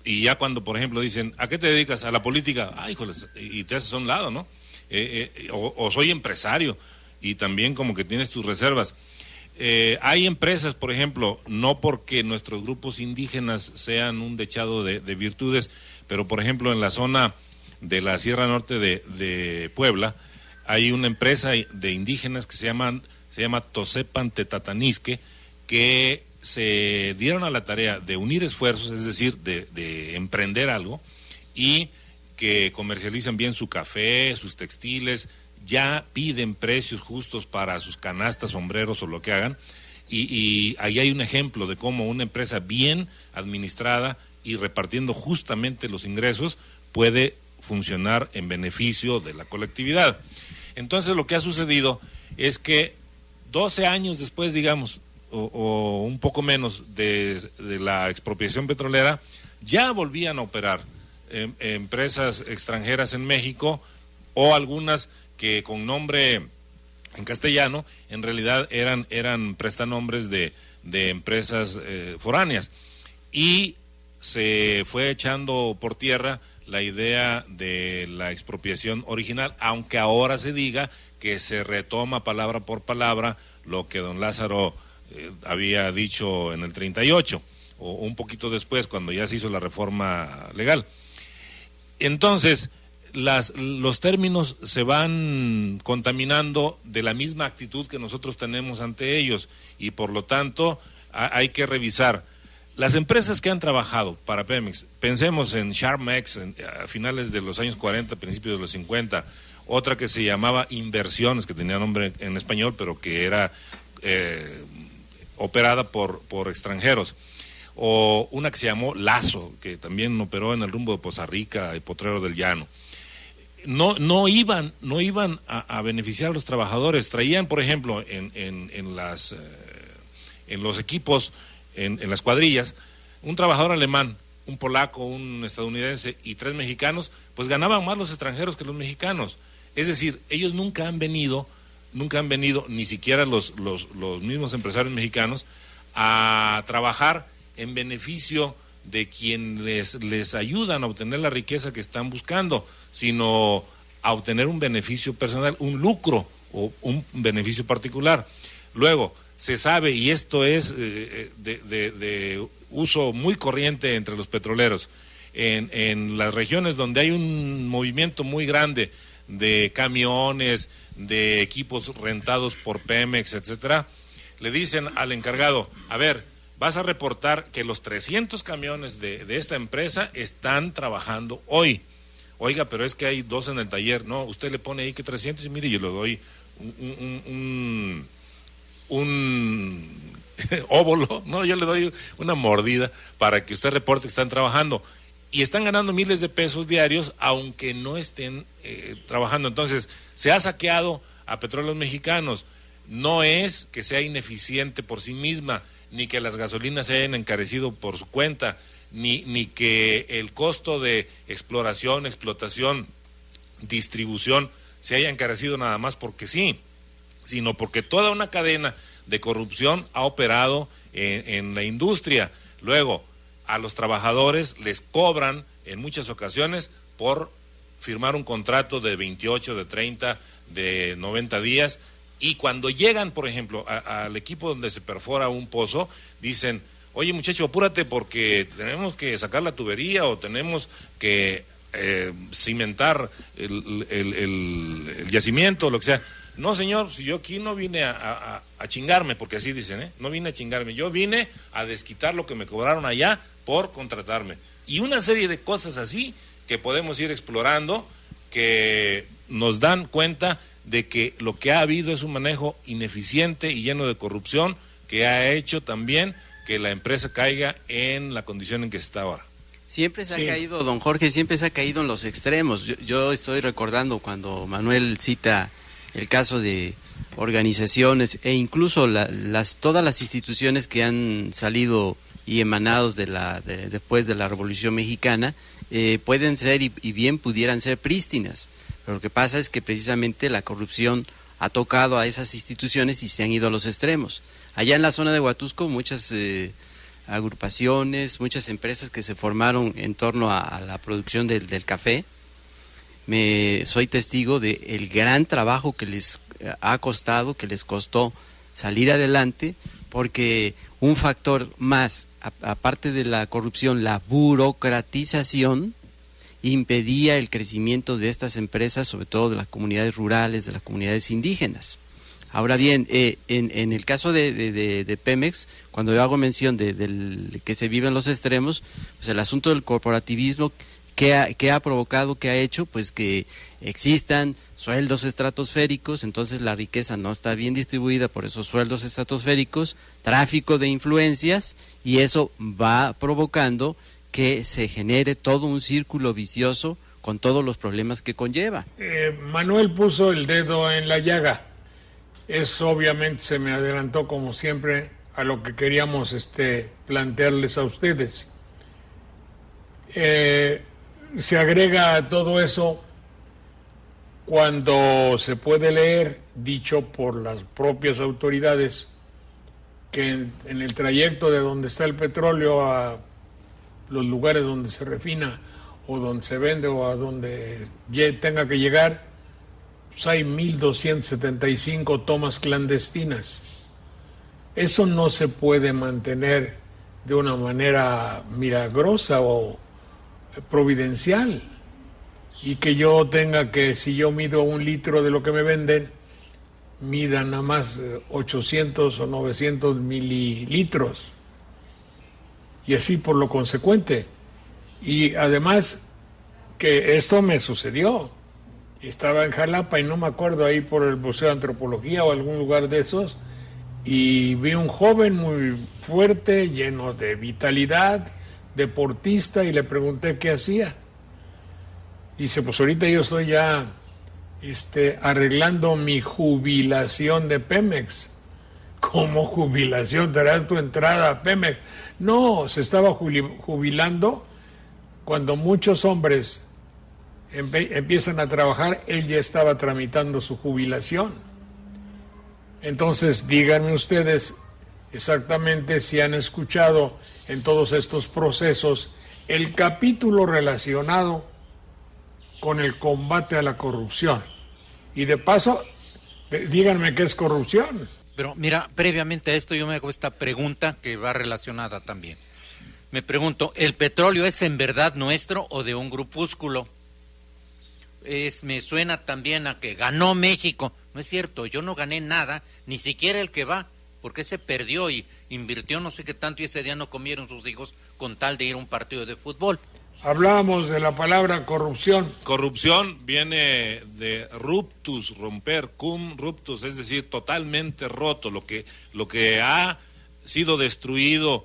Y ya cuando, por ejemplo, dicen, ¿a qué te dedicas? A la política. Ah, híjoles, y te haces a un lado, ¿no? O soy empresario, y también como que tienes tus reservas. Hay empresas, por ejemplo, no porque nuestros grupos indígenas sean un dechado de virtudes, pero por ejemplo en la zona de la Sierra Norte de Puebla, hay una empresa de indígenas que se llama Tosepan Tetatanisque, que se dieron a la tarea de unir esfuerzos, es decir, de emprender algo, y que comercializan bien su café, sus textiles, ya piden precios justos para sus canastas, sombreros o lo que hagan, y ahí hay un ejemplo de cómo una empresa bien administrada y repartiendo justamente los ingresos puede funcionar en beneficio de la colectividad. Entonces lo que ha sucedido es que 12 años después, digamos, o un poco menos de la expropiación petrolera, ya volvían a operar empresas extranjeras en México, o algunas que con nombre en castellano en realidad eran prestanombres de empresas foráneas, y se fue echando por tierra la idea de la expropiación original, aunque ahora se diga que se retoma palabra por palabra lo que don Lázaro había dicho en el 38, o un poquito después, cuando ya se hizo la reforma legal. Entonces, los términos se van contaminando de la misma actitud que nosotros tenemos ante ellos, y por lo tanto hay que revisar. Las empresas que han trabajado para Pemex, pensemos en Charmex a finales de los años 40, principios de los 50, otra que se llamaba Inversiones, que tenía nombre en español, pero que era operada por extranjeros, o una que se llamó Lazo, que también operó en el rumbo de Poza Rica y Potrero del Llano. No iban a beneficiar a los trabajadores. Traían, por ejemplo, en los equipos, en las cuadrillas, un trabajador alemán, un polaco, un estadounidense y 3 mexicanos, pues ganaban más los extranjeros que los mexicanos. Es decir, ellos nunca han venido, ni siquiera los mismos empresarios mexicanos, a trabajar en beneficio de quienes les ayudan a obtener la riqueza que están buscando, sino a obtener un beneficio personal, un lucro o un beneficio particular. Luego, se sabe, y esto es de uso muy corriente entre los petroleros, en las regiones donde hay un movimiento muy grande de camiones, de equipos rentados por Pemex, etcétera, le dicen al encargado, a ver, vas a reportar que los 300 camiones de esta empresa están trabajando hoy. Oiga, pero es que hay 2 en el taller. No, usted le pone ahí que 300 y mire, yo le doy un óvulo, no, yo le doy una mordida para que usted reporte que están trabajando. Y están ganando miles de pesos diarios, aunque no estén trabajando. Entonces, se ha saqueado a Petróleos Mexicanos. No es que sea ineficiente por sí misma, ni que las gasolinas se hayan encarecido por su cuenta, ni que el costo de exploración, explotación distribución se haya encarecido nada más porque sí, sino porque toda una cadena de corrupción ha operado en la industria. Luego, a los trabajadores les cobran en muchas ocasiones por firmar un contrato de 28, de 30, de 90 días, y cuando llegan, por ejemplo, al equipo donde se perfora un pozo, dicen, oye muchacho, apúrate porque tenemos que sacar la tubería o tenemos que cimentar el yacimiento, lo que sea. No, señor, si yo aquí no vine a chingarme, porque así dicen, no vine a chingarme, yo vine a desquitar lo que me cobraron allá por contratarme. Y una serie de cosas así que podemos ir explorando, que nos dan cuenta de que lo que ha habido es un manejo ineficiente y lleno de corrupción, que ha hecho también que la empresa caiga en la condición en que está ahora. Siempre se ha caído, don Jorge, siempre se ha caído en los extremos. Yo estoy recordando cuando Manuel cita el caso de organizaciones e incluso todas las instituciones que han salido y emanados después de la Revolución Mexicana, pueden ser y bien pudieran ser prístinas. Pero lo que pasa es que precisamente la corrupción ha tocado a esas instituciones y se han ido a los extremos. Allá en la zona de Huatusco muchas agrupaciones, muchas empresas que se formaron en torno a la producción del café. Soy testigo del gran trabajo que les ha costado, que les costó salir adelante, porque un factor más, aparte de la corrupción, la burocratización, impedía el crecimiento de estas empresas, sobre todo de las comunidades rurales, de las comunidades indígenas. Ahora bien, en el caso de Pemex, cuando yo hago mención del que se vive en los extremos, pues el asunto del corporativismo, ¿qué ha provocado, qué ha hecho? Pues que existan sueldos estratosféricos, entonces la riqueza no está bien distribuida por esos sueldos estratosféricos, tráfico de influencias, y eso va provocando que se genere todo un círculo vicioso con todos los problemas que conlleva. Manuel puso el dedo en la llaga. Eso obviamente se me adelantó, como siempre, a lo que queríamos plantearles a ustedes. Se agrega a todo eso cuando se puede leer, dicho por las propias autoridades, que en el trayecto de donde está el petróleo a los lugares donde se refina o donde se vende o a donde tenga que llegar, pues hay 1.275 tomas clandestinas. Eso no se puede mantener de una manera milagrosa o providencial, y que yo tenga que, si yo mido 1 litro de lo que me venden, mida nada más 800 o 900 mililitros, y así por lo consecuente. Y además que esto me sucedió, estaba en Jalapa y no me acuerdo, ahí por el Museo de Antropología o algún lugar de esos, y vi un joven muy fuerte, lleno de vitalidad, deportista, y le pregunté qué hacía. Dice, pues ahorita yo estoy ya arreglando mi jubilación de Pemex. ¿Cómo jubilación? ¿Darás tu entrada a Pemex? No, se estaba jubilando cuando muchos hombres empiezan a trabajar, él ya estaba tramitando su jubilación. Entonces, díganme ustedes exactamente si han escuchado en todos estos procesos el capítulo relacionado con el combate a la corrupción. Y de paso, díganme qué es corrupción. Pero mira, previamente a esto yo me hago esta pregunta que va relacionada también. Me pregunto, ¿el petróleo es en verdad nuestro o de un grupúsculo? Me suena también a que ganó México. No es cierto, yo no gané nada, ni siquiera el que va, porque se perdió y invirtió no sé qué tanto y ese día no comieron sus hijos con tal de ir a un partido de fútbol. Hablábamos de la palabra corrupción. Corrupción viene de ruptus, romper, cum ruptus, es decir, totalmente roto. Lo que ha sido destruido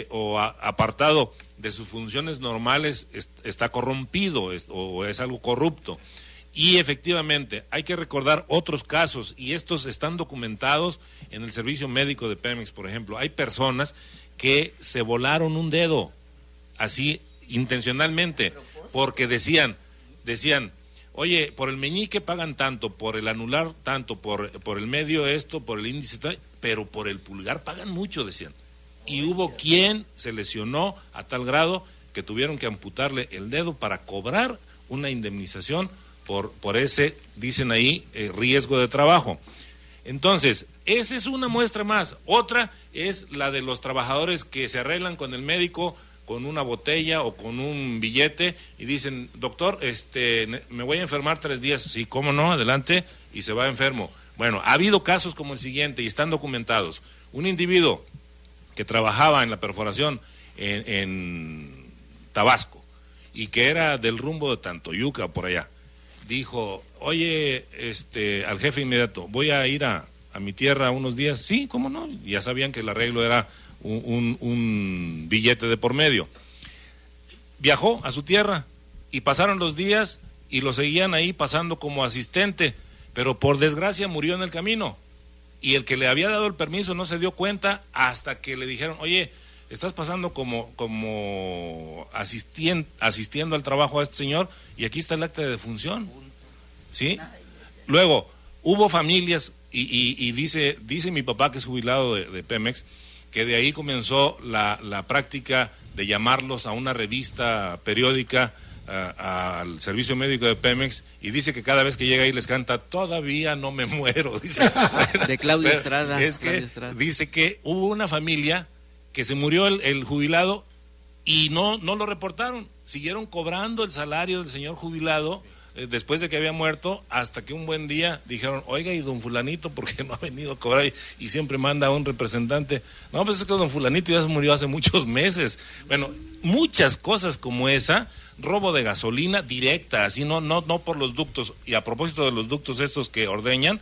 o apartado de sus funciones normales está corrompido o es algo corrupto. Y efectivamente, hay que recordar otros casos, y estos están documentados en el servicio médico de Pemex, por ejemplo. Hay personas que se volaron un dedo, así intencionalmente, porque decían, oye, por el meñique pagan tanto, por el anular tanto, por el medio esto, por el índice, pero por el pulgar pagan mucho, decían. Y hubo quien se lesionó a tal grado que tuvieron que amputarle el dedo para cobrar una indemnización por ese, dicen ahí, riesgo de trabajo. Entonces, esa es una muestra más. Otra es la de los trabajadores que se arreglan con el médico con una botella o con un billete y dicen, doctor, me voy a enfermar 3 días. Sí, cómo no, adelante, y se va enfermo. Bueno, ha habido casos como el siguiente y están documentados. Un individuo que trabajaba en la perforación en Tabasco y que era del rumbo de Tantoyuca, por allá, dijo, oye, al jefe inmediato, voy a ir a mi tierra unos días. Sí, cómo no, ya sabían que el arreglo era un billete de por medio. Viajó a su tierra y pasaron los días y lo seguían ahí pasando como asistente, pero por desgracia murió en el camino y el que le había dado el permiso no se dio cuenta hasta que le dijeron, oye, estás pasando como asistiendo al trabajo a este señor y aquí está el acta de defunción, ¿sí? Luego, hubo familias y dice mi papá, que es jubilado de Pemex, que de ahí comenzó la práctica de llamarlos a una revista periódica, al servicio médico de Pemex, y dice que cada vez que llega ahí les canta, todavía no me muero, dice. De Claudia Estrada. Es que dice que hubo una familia que se murió el jubilado y no lo reportaron, siguieron cobrando el salario del señor jubilado después de que había muerto, hasta que un buen día dijeron, oiga, y don fulanito, ¿por qué no ha venido a cobrar? Y siempre manda a un representante. No, pues es que don fulanito ya se murió hace muchos meses. Bueno, muchas cosas como esa, robo de gasolina directa, así no por los ductos. Y a propósito de los ductos estos que ordeñan,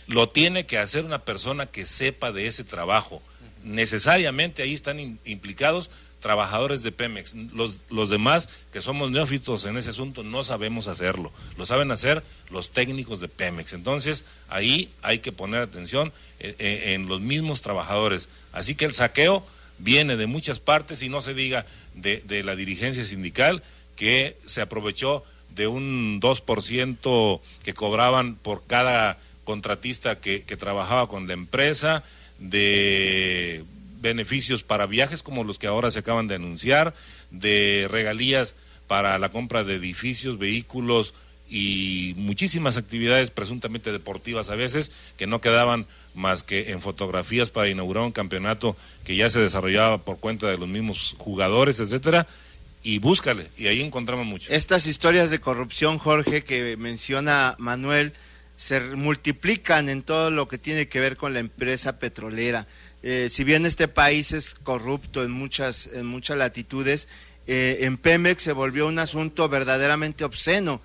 lo tiene que hacer una persona que sepa de ese trabajo. Necesariamente ahí están implicados trabajadores de Pemex. Los demás, que somos neófitos en ese asunto, no sabemos hacerlo. Lo saben hacer los técnicos de Pemex. Entonces, ahí hay que poner atención en los mismos trabajadores. Así que el saqueo viene de muchas partes, y no se diga de la dirigencia sindical, que se aprovechó de un 2% que cobraban por cada contratista que trabajaba con la empresa, de beneficios para viajes como los que ahora se acaban de anunciar, de regalías para la compra de edificios, vehículos y muchísimas actividades presuntamente deportivas a veces, que no quedaban más que en fotografías para inaugurar un campeonato que ya se desarrollaba por cuenta de los mismos jugadores, etcétera. Y búscale, y ahí encontramos mucho. Estas historias de corrupción, Jorge, que menciona Manuel, se multiplican en todo lo que tiene que ver con la empresa petrolera. Si bien este país es corrupto en muchas latitudes, en Pemex se volvió un asunto verdaderamente obsceno.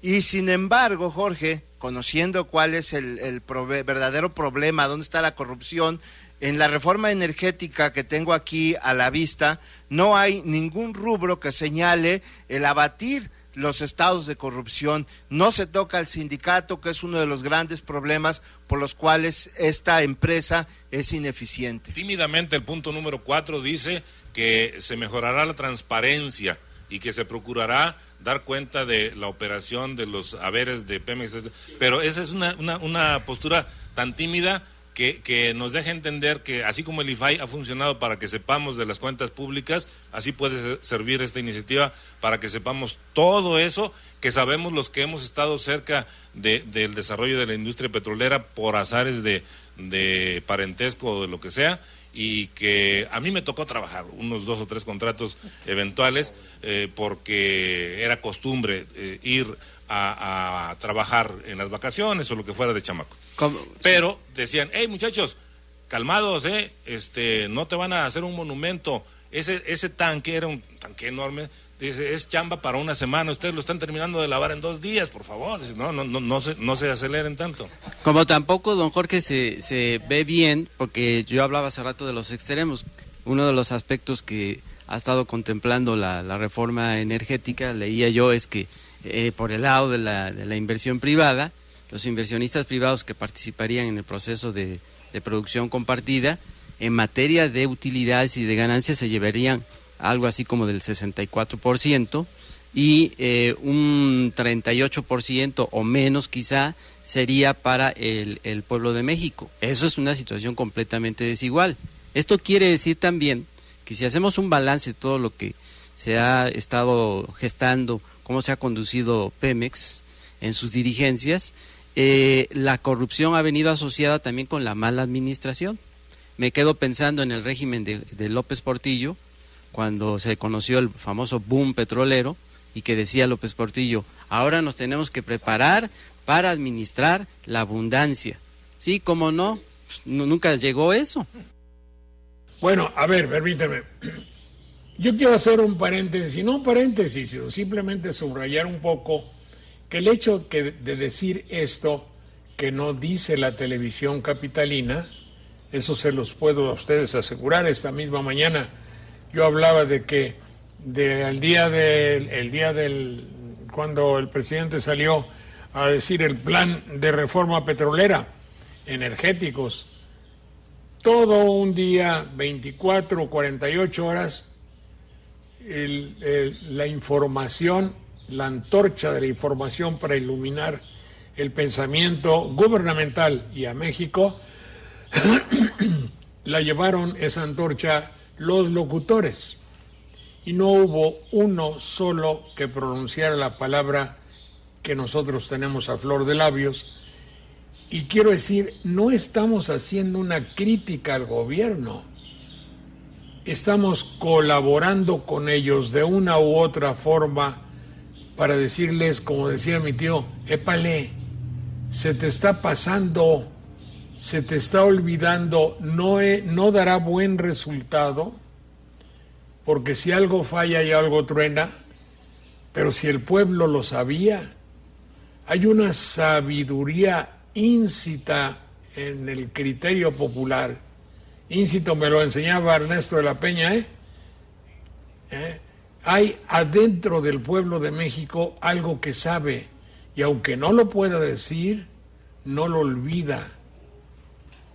Y sin embargo, Jorge, conociendo cuál es el verdadero problema, dónde está la corrupción, en la reforma energética que tengo aquí a la vista, no hay ningún rubro que señale el abatir los estados de corrupción. No se toca al sindicato, que es uno de los grandes problemas por los cuales esta empresa es ineficiente. Tímidamente el punto número 4 dice que se mejorará la transparencia y que se procurará dar cuenta de la operación de los haberes de Pemex, pero esa es una postura tan tímida que nos deja entender que así como el IFAI ha funcionado para que sepamos de las cuentas públicas, así puede servir esta iniciativa para que sepamos todo eso, que sabemos los que hemos estado cerca del desarrollo de la industria petrolera por azares de parentesco o de lo que sea, y que a mí me tocó trabajar unos 2 o 3 contratos eventuales porque era costumbre ir a trabajar en las vacaciones o lo que fuera de chamaco. Pero decían, hey muchachos, calmados, no te van a hacer un monumento. Ese tanque era un tanque enorme, dice, es chamba para una semana, ustedes lo están terminando de lavar en 2 días, por favor. Dice, no se aceleren tanto. Como tampoco, don Jorge, se ve bien, porque yo hablaba hace rato de los extremos. Uno de los aspectos que ha estado contemplando la reforma energética, leía yo, es que por el lado de la inversión privada, los inversionistas privados que participarían en el proceso de producción compartida, en materia de utilidades y de ganancias se llevarían algo así como del 64%, y un 38% o menos quizá sería para el pueblo de México. Eso es una situación completamente desigual. Esto quiere decir también que si hacemos un balance de todo lo que se ha estado gestando, cómo se ha conducido Pemex en sus dirigencias, la corrupción ha venido asociada también con la mala administración. Me quedo pensando en el régimen de López Portillo, cuando se conoció el famoso boom petrolero, y que decía López Portillo, ahora nos tenemos que preparar para administrar la abundancia. Sí, ¿cómo no? Nunca llegó eso. Bueno, a ver, permíteme. Yo quiero hacer un paréntesis, no un paréntesis, sino simplemente subrayar un poco que el hecho de decir esto que no dice la televisión capitalina, eso se los puedo a ustedes asegurar. Esta misma mañana yo hablaba de que cuando el presidente salió a decir el plan de reforma petrolera, energéticos, todo un día, 24 o 48 horas, la información, la antorcha de la información para iluminar el pensamiento gubernamental y a México, la llevaron esa antorcha los locutores. Y no hubo uno solo que pronunciara la palabra que nosotros tenemos a flor de labios. Y quiero decir, no estamos haciendo una crítica al gobierno. Estamos colaborando con ellos de una u otra forma para decirles, como decía mi tío, épale, se te está pasando, se te está olvidando, no dará buen resultado, porque si algo falla y algo truena, pero si el pueblo lo sabía, hay una sabiduría íncita en el criterio popular. Íncito me lo enseñaba Ernesto de la Peña, Hay adentro del pueblo de México algo que sabe, y aunque no lo pueda decir, no lo olvida.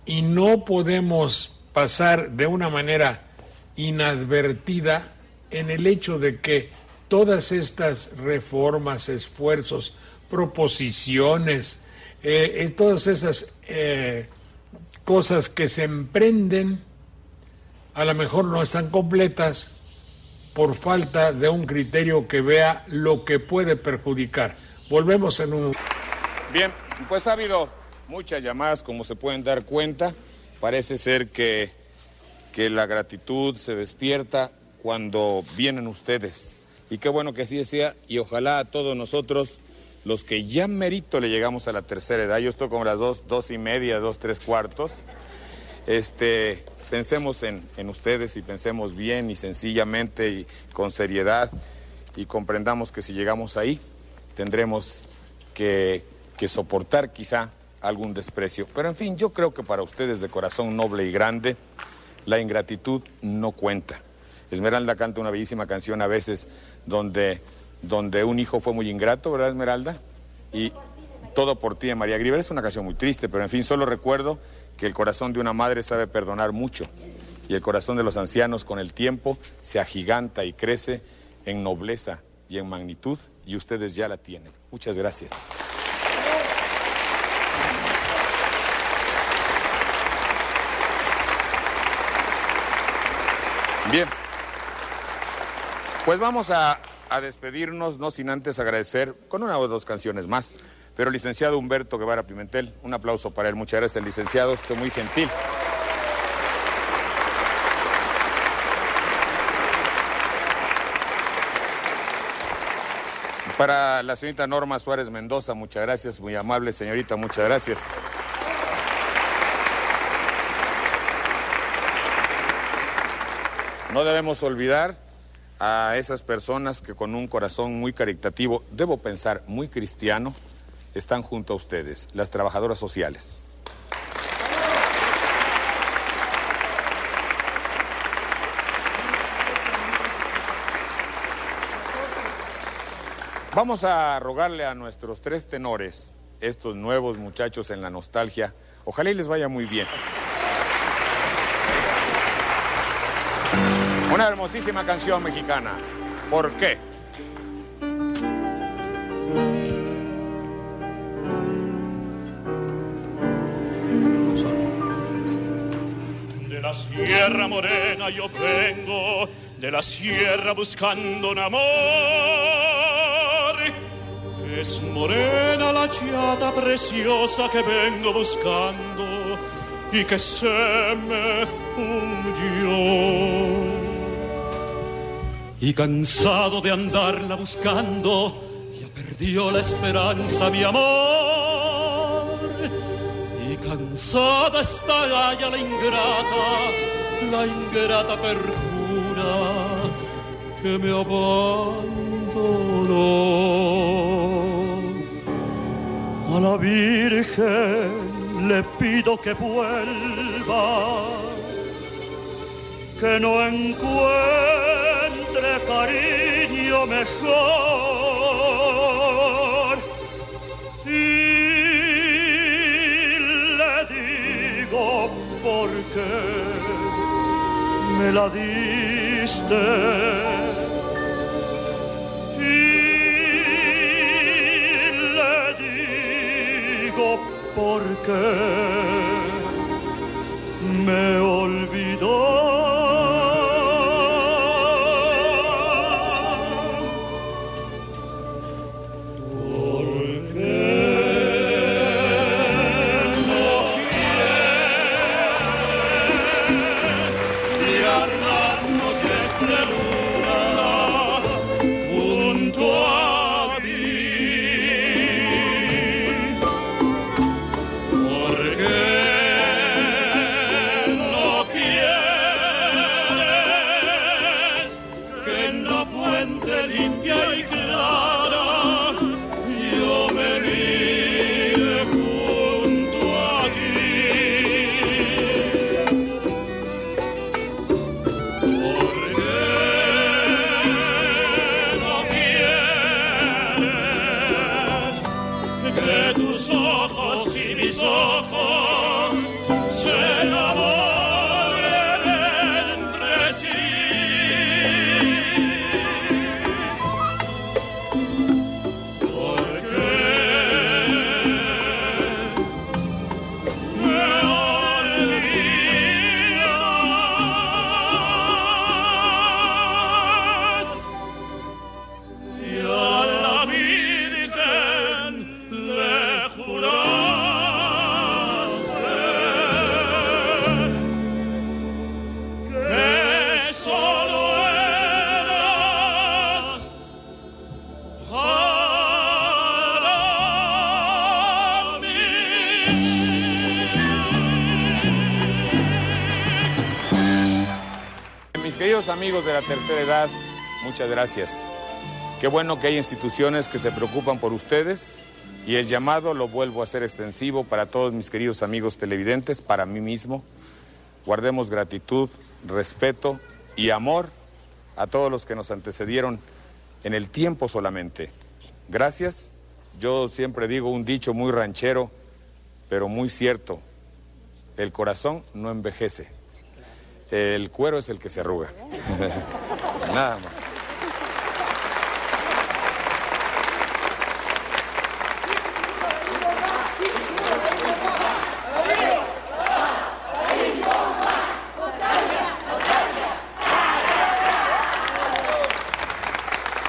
Y no podemos pasar de una manera inadvertida en el hecho de que todas estas reformas, esfuerzos, proposiciones, todas esas cosas que se emprenden, a lo mejor no están completas por falta de un criterio que vea lo que puede perjudicar. Volvemos en un... Bien, pues ha habido muchas llamadas, como se pueden dar cuenta. Parece ser que la gratitud se despierta cuando vienen ustedes. Y qué bueno que así sea, y ojalá a todos nosotros, los que ya merito le llegamos a la tercera edad, yo estoy como las 2:30, 2:75, pensemos en ustedes y pensemos bien y sencillamente y con seriedad, y comprendamos que si llegamos ahí tendremos que soportar quizá algún desprecio. Pero en fin, yo creo que para ustedes de corazón noble y grande, la ingratitud no cuenta. Esmeralda canta una bellísima canción a veces donde un hijo fue muy ingrato, ¿verdad, Esmeralda? Y Todo por ti de María Grieber. Es una canción muy triste, pero en fin, solo recuerdo que el corazón de una madre sabe perdonar mucho, y el corazón de los ancianos con el tiempo se agiganta y crece en nobleza y en magnitud, y ustedes ya la tienen. Muchas gracias. Bien, pues vamos a despedirnos, no sin antes agradecer con una o dos canciones más, pero licenciado Humberto Guevara Pimentel, un aplauso para él. Muchas gracias, licenciado, usted muy gentil. Para la señorita Norma Suárez Mendoza, muchas gracias, muy amable señorita, muchas gracias. No debemos olvidar a esas personas que con un corazón muy caritativo, debo pensar muy cristiano, están junto a ustedes, las trabajadoras sociales. Vamos a rogarle a nuestros tres tenores, estos nuevos muchachos en la nostalgia, ojalá y les vaya muy bien. Una hermosísima canción mexicana. ¿Por qué? la Sierra Morena yo vengo, de la sierra buscando un amor. Es morena la chata preciosa que vengo buscando y que se me huyó. Y cansado de andarla buscando, ya perdió la esperanza mi amor. Y cansada está ya la ingrata perjura que me abandonó. A la Virgen le pido que vuelva, que no encuentre cariño mejor. Y le digo por qué me la diste. Y le digo por qué me olvidó. Queridos amigos de la tercera edad, muchas gracias. Qué bueno que hay instituciones que se preocupan por ustedes y el llamado lo vuelvo a hacer extensivo para todos mis queridos amigos televidentes, para mí mismo. Guardemos gratitud, respeto y amor a todos los que nos antecedieron en el tiempo solamente. Gracias. Yo siempre digo un dicho muy ranchero, pero muy cierto. El corazón no envejece. El cuero es el que se arruga. Nada más.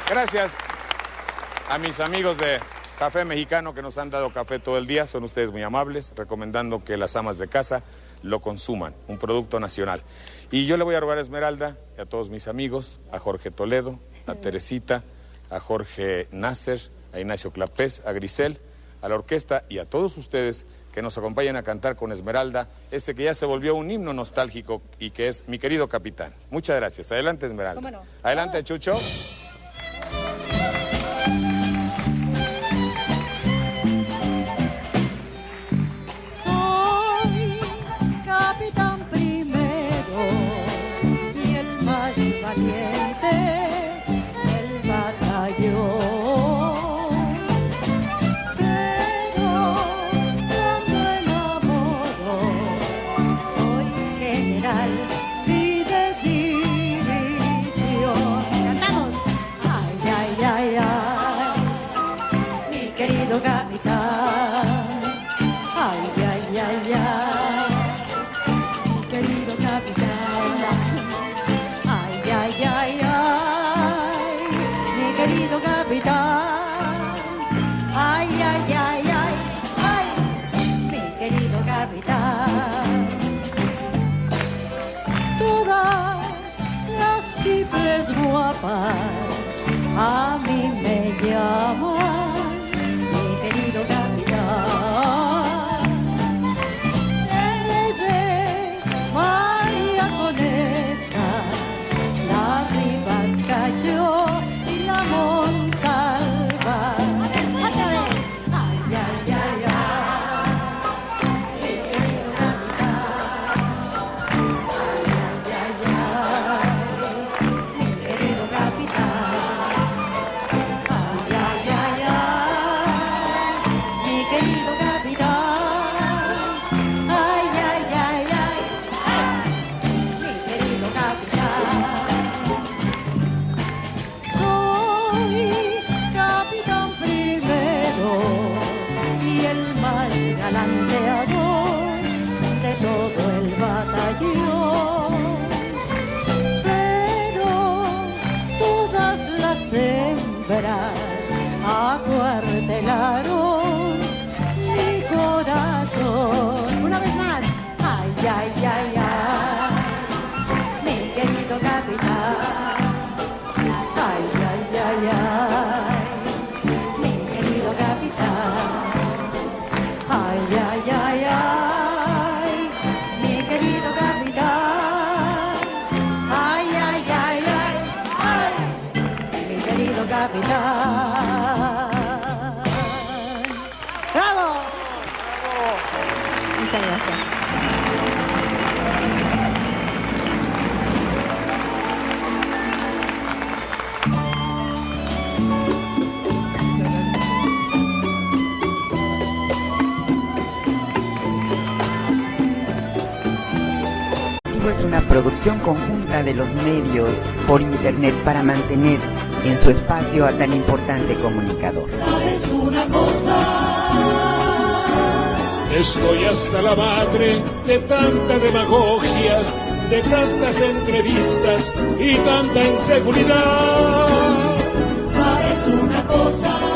Gracias a mis amigos de Café Mexicano que nos han dado café todo el día. Son ustedes muy amables, recomendando que las amas de casa lo consuman, un producto nacional. Y yo le voy a rogar a Esmeralda y a todos mis amigos, a Jorge Toledo, a Teresita, a Jorge Nasser, a Ignacio Clapés, a Grisel, a la orquesta y a todos ustedes que nos acompañan a cantar con Esmeralda, ese que ya se volvió un himno nostálgico y que es Mi Querido Capitán. Muchas gracias. Adelante, Esmeralda. ¿Cómo no? Adelante, Chucho. Capitán, ay, ay, ay, ay, mi querido capitán. paz, a mí me llaman mi querido capitán. Desde María Conesa, la Rivas cayó y la Montalva. Otra vez. Ay, ay, ay, ay. Mi querido capitán. Ay, ay, ay. Mi querido capitán. Ay, ay, ay, ay. Mi querido capitán. Ay, ay, ay, ay. Mi querido capitán. Soy capitán primero y el más galanteador de todo el batallón, pero todas las hembras acuartelaron mi corazón. Una vez más. Ay, ay, ay, ay. Mi querido capitán. Ay, ay, ay, ay, mi querido capitán. Ay, ay, ay, ay, mi querido capitán. Ay, ay, ay, ay, ay, mi querido capitán. ¡Bravo! Muchas gracias. Es una producción conjunta de los medios por internet para mantener en su espacio a tan importante comunicador. ¿Sabes una cosa? Estoy hasta la madre de tanta demagogia, de tantas entrevistas y tanta inseguridad. ¿Sabes una cosa?